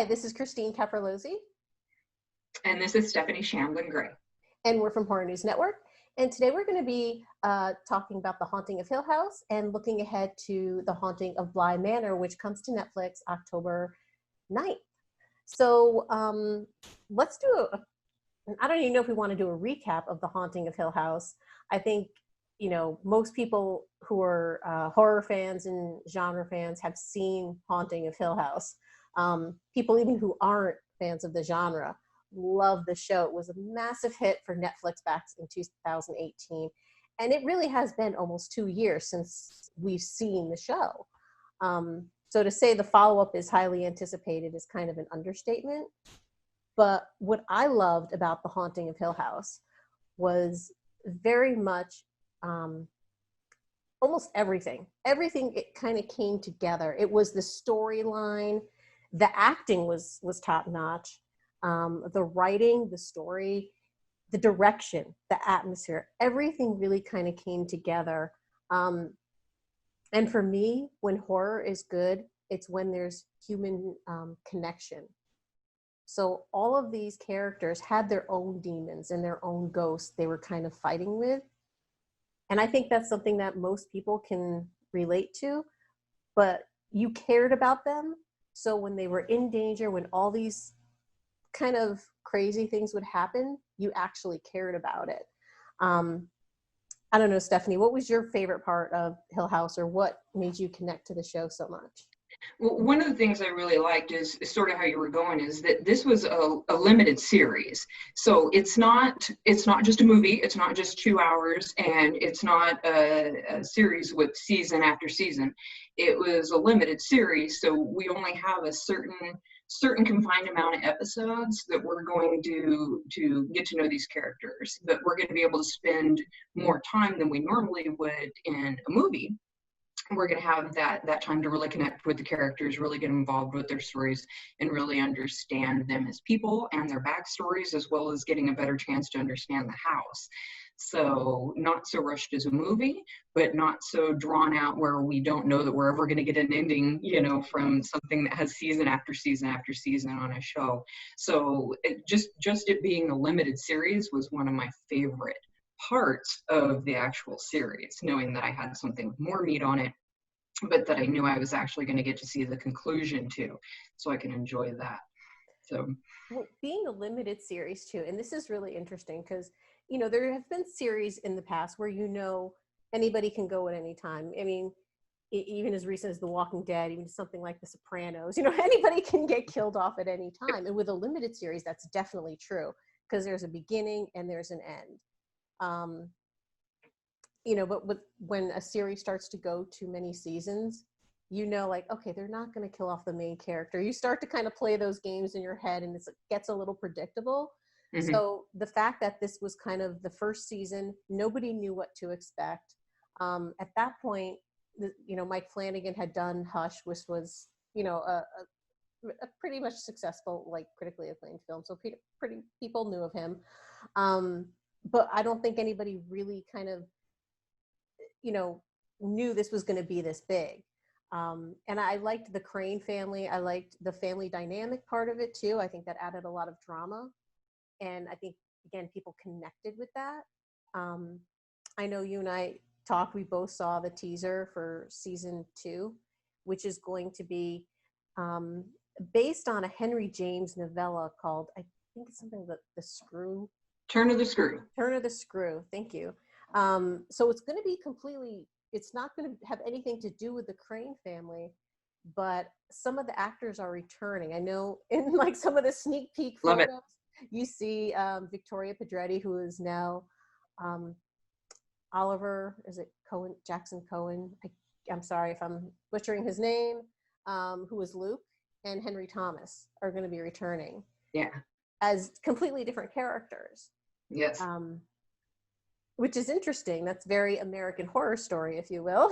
Hi, this is Christine Caprolozzi. And this is Stephanie Shamblin Gray. And we're from Horror News Network. And today we're going to be talking about The Haunting of Hill House and looking ahead to The Haunting of Bly Manor, which comes to Netflix October 9th. So let's do I don't even know if we want to do a recap of The Haunting of Hill House. I think, you know, most people who are horror fans and genre fans have seen Haunting of Hill House. People even who aren't fans of the genre love the show. It was a massive hit for Netflix back in 2018. And it really has been almost 2 years since we've seen the show. So to say the follow-up is highly anticipated is kind of an understatement. But what I loved about The Haunting of Hill House was very much almost everything. Everything, it kind of came together. It was the storyline. The acting was top-notch. The writing, the story, the direction, the atmosphere, everything really kind of came together. And for me, when horror is good, it's when there's human connection. So all of these characters had their own demons and their own ghosts they were kind of fighting with. And I think that's something that most people can relate to, but you cared about them. So when they were in danger, when all these kind of crazy things would happen, you actually cared about it. I don't know, Stephanie, what was your favorite part of Hill House, or what made you connect to the show so much? Well, one of the things I really liked is sort of how you were going, is that this was a limited series. So it's not just a movie, it's not just 2 hours, and it's not a series with season after season. It was a limited series, so we only have a certain confined amount of episodes that we're going to get to know these characters, but we're going to be able to spend more time than we normally would in a movie. We're going to have that time to really connect with the characters, really get involved with their stories, and really understand them as people and their backstories, as well as getting a better chance to understand the house. So not so rushed as a movie, but not so drawn out where we don't know that we're ever going to get an ending, you know, from something that has season after season after season on a show. So just it being a limited series was one of my favorite parts of the actual series, knowing that I had something with more meat on it, but that I knew I was actually going to get to see the conclusion to, so I can enjoy that. So, well, being a limited series too, and this is really interesting because, you know, there have been series in the past where, you know, anybody can go at any time. I mean, even as recent as The Walking Dead, even something like The Sopranos, you know, anybody can get killed off at any time. And with a limited series, that's definitely true, because there's a beginning and there's an end. You know, but when a series starts to go too many seasons, you know, like, okay, they're not going to kill off the main character. You start to kind of play those games in your head, and it gets a little predictable. Mm-hmm. So the fact that this was kind of the first season, nobody knew what to expect. At that point, you know, Mike Flanagan had done Hush, which was, you know, a pretty much successful, like, critically acclaimed film. So pretty people knew of him. But I don't think anybody really kind of, you know, knew this was going to be this big. And I liked the Crane family. I liked the family dynamic part of it too. I think that added a lot of drama. And I think, again, people connected with that. I know you and I talked, we both saw the teaser for season 2, which is going to be based on a Henry James novella called, I think it's something like The Screw. Turn of the Screw. Turn of the Screw, thank you. So it's going to be completely, it's not going to have anything to do with the Crane family, but some of the actors are returning. I know in like some of the sneak peek photos, you see Victoria Pedretti, who is now Oliver, is it Cohen, Jackson Cohen? I'm sorry if I'm butchering his name, who is Luke, and Henry Thomas are going to be returning. Yeah. As completely different characters. Yes. Which is interesting. That's very American Horror Story, if you will.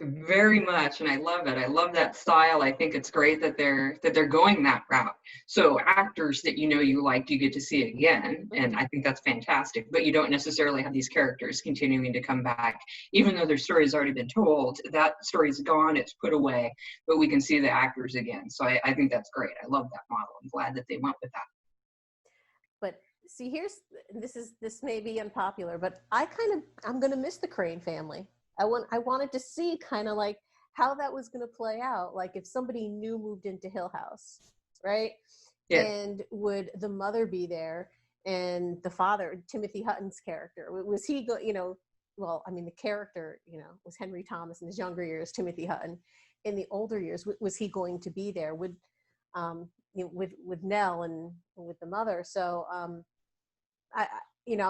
Very much, and I love it. I love that style. I think it's great that they're going that route. So actors that you know you liked, you get to see again, and I think that's fantastic. But you don't necessarily have these characters continuing to come back, even though their story has already been told. That story's gone, it's put away, but we can see the actors again. So I think that's great. I love that model. I'm glad that they went with that. But see, this may be unpopular, but I'm going to miss the Crane family. I wanted to see kind of like how that was going to play out. Like if somebody new moved into Hill House, right? Yeah. And would the mother be there and the father, Timothy Hutton's character, was he well, I mean, the character, was Henry Thomas in his younger years, Timothy Hutton. In the older years, was he going to be there? With Nell and with the mother. So I'm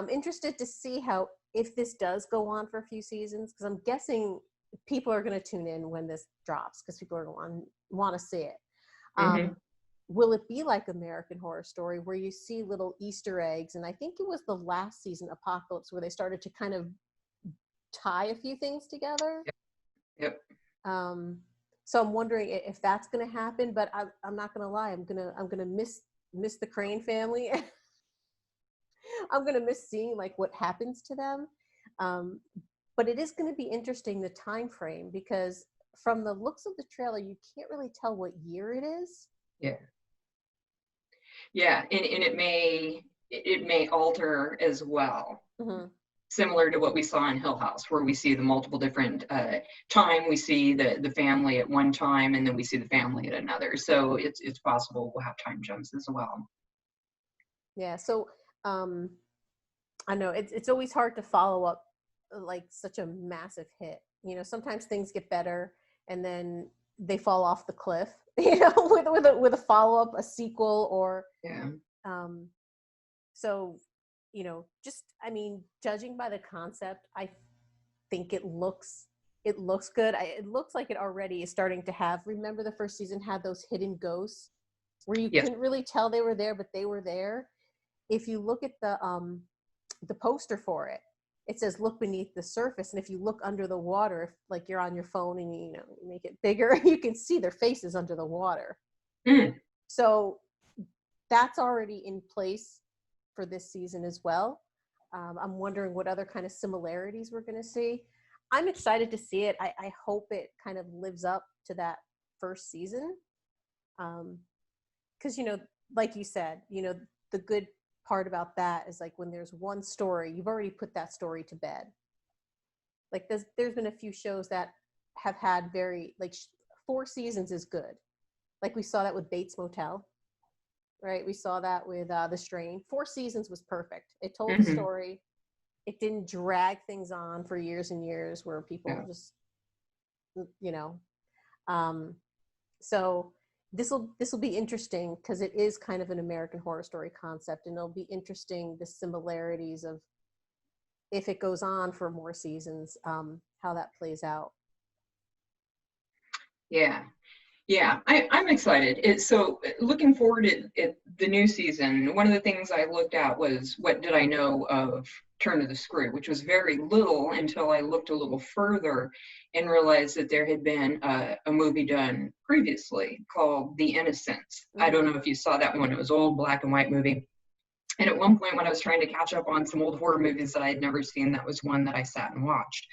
interested to see how, if this does go on for a few seasons, because I'm guessing people are going to tune in when this drops because people are going to want to see it. Will it be like American Horror Story where you see little Easter eggs? And I think it was the last season, Apocalypse, where they started to kind of tie a few things together. Yep. So I'm wondering if that's going to happen, but I'm not going to lie. I'm going to miss the Crane family. I'm going to miss seeing like what happens to them. But it is going to be interesting, the time frame, because from the looks of the trailer, you can't really tell what year it is. Yeah. And it may alter as well. Similar to what we saw in Hill House, where we see the multiple different time. We see the family at one time, and then we see the family at another. So it's possible we'll have time jumps as well. Yeah. So I know it's always hard to follow up like such a massive hit. Sometimes things get better, and then they fall off the cliff. With a follow up, a sequel, or So, judging by the concept, I think it looks good. It looks like it already is starting to have, remember the first season had those hidden ghosts where you couldn't really tell they were there, but they were there. If you look at the poster for it, it says look beneath the surface. And if you look under the water, if like you're on your phone and you make it bigger, you can see their faces under the water. So that's already in place for this season as well. I'm wondering what other kind of similarities we're going to see. I'm excited to see it. I hope it kind of lives up to that first season. Because, like you said, the good part about that is like when there's one story, you've already put that story to bed. Like there's been a few shows that have had 4 seasons is good. Like we saw that with Bates Motel. Right, we saw that with The Strain. 4 seasons was perfect. It told the story. It didn't drag things on for years and years where people just, So this will be interesting because it is kind of an American Horror Story concept, and it'll be interesting the similarities of if it goes on for more seasons, how that plays out. Yeah, I'm excited. So looking forward at the new season, one of the things I looked at was what did I know of Turn of the Screw, which was very little until I looked a little further and realized that there had been a movie done previously called The Innocents. I don't know if you saw that one. It was an old black and white movie. And at one point when I was trying to catch up on some old horror movies that I had never seen, that was one that I sat and watched.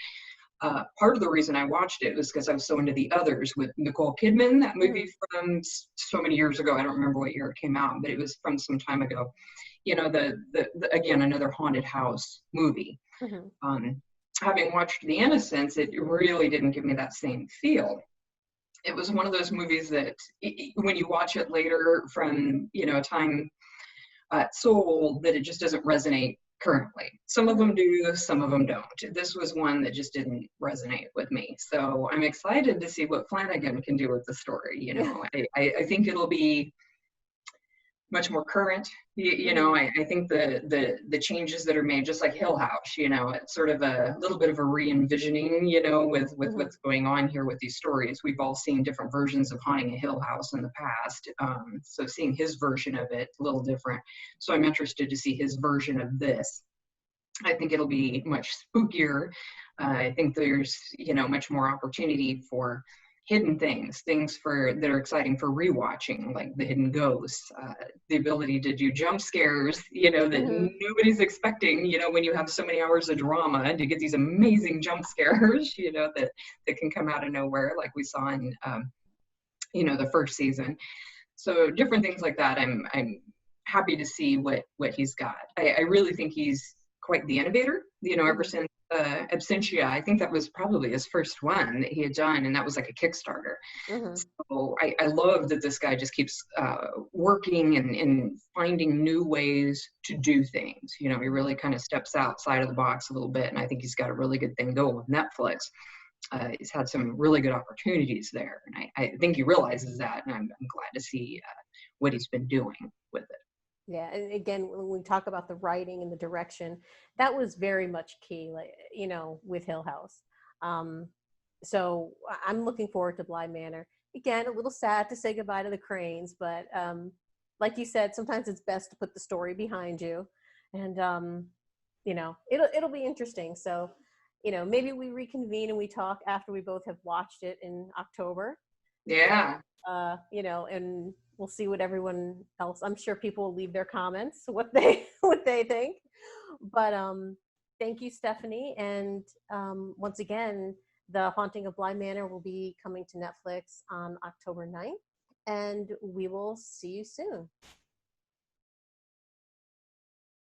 Part of the reason I watched it was because I was so into The Others with Nicole Kidman, that movie from so many years ago. I don't remember what year it came out, but it was from some time ago. The again, another haunted house movie. Having watched The Innocents, it really didn't give me that same feel. It was one of those movies that when you watch it later from, a time so old that it just doesn't resonate currently. Some of them do, some of them don't. This was one that just didn't resonate with me. So I'm excited to see what Flanagan can do with the story. I think it'll be much more current. I think the changes that are made, just like Hill House, it's sort of a little bit of a re-envisioning, with what's going on here with these stories. We've all seen different versions of Haunting a Hill House in the past. So seeing his version of it, a little different. So I'm interested to see his version of this. I think it'll be much spookier. I think there's, much more opportunity for hidden things that are exciting for rewatching, like the hidden ghosts, the ability to do jump scares, that Hmm. nobody's expecting, when you have so many hours of drama and to get these amazing jump scares, that can come out of nowhere, like we saw in, the first season. So different things like that. I'm happy to see what he's got. I really think he's quite the innovator. Ever Hmm. since Absentia, I think that was probably his first one that he had done, and that was like a Kickstarter. Hmm. So I love that this guy just keeps working and finding new ways to do things. He really kind of steps outside of the box a little bit, and I think he's got a really good thing going with Netflix. He's had some really good opportunities there, and I think he realizes that, and I'm glad to see what he's been doing with it. Yeah, and again, when we talk about the writing and the direction, that was very much key, like, with Hill House. Um, so I'm looking forward to Bly Manor. Again, a little sad to say goodbye to the Cranes, but like you said, sometimes it's best to put the story behind you, and it'll be interesting. So, maybe we reconvene and we talk after we both have watched it in October, Yeah. and we'll see what everyone else. I'm sure people will leave their comments what they what they think. But thank you, Stephanie, and once again, the Haunting of Bly Manor will be coming to Netflix on October 9th, and we will see you soon.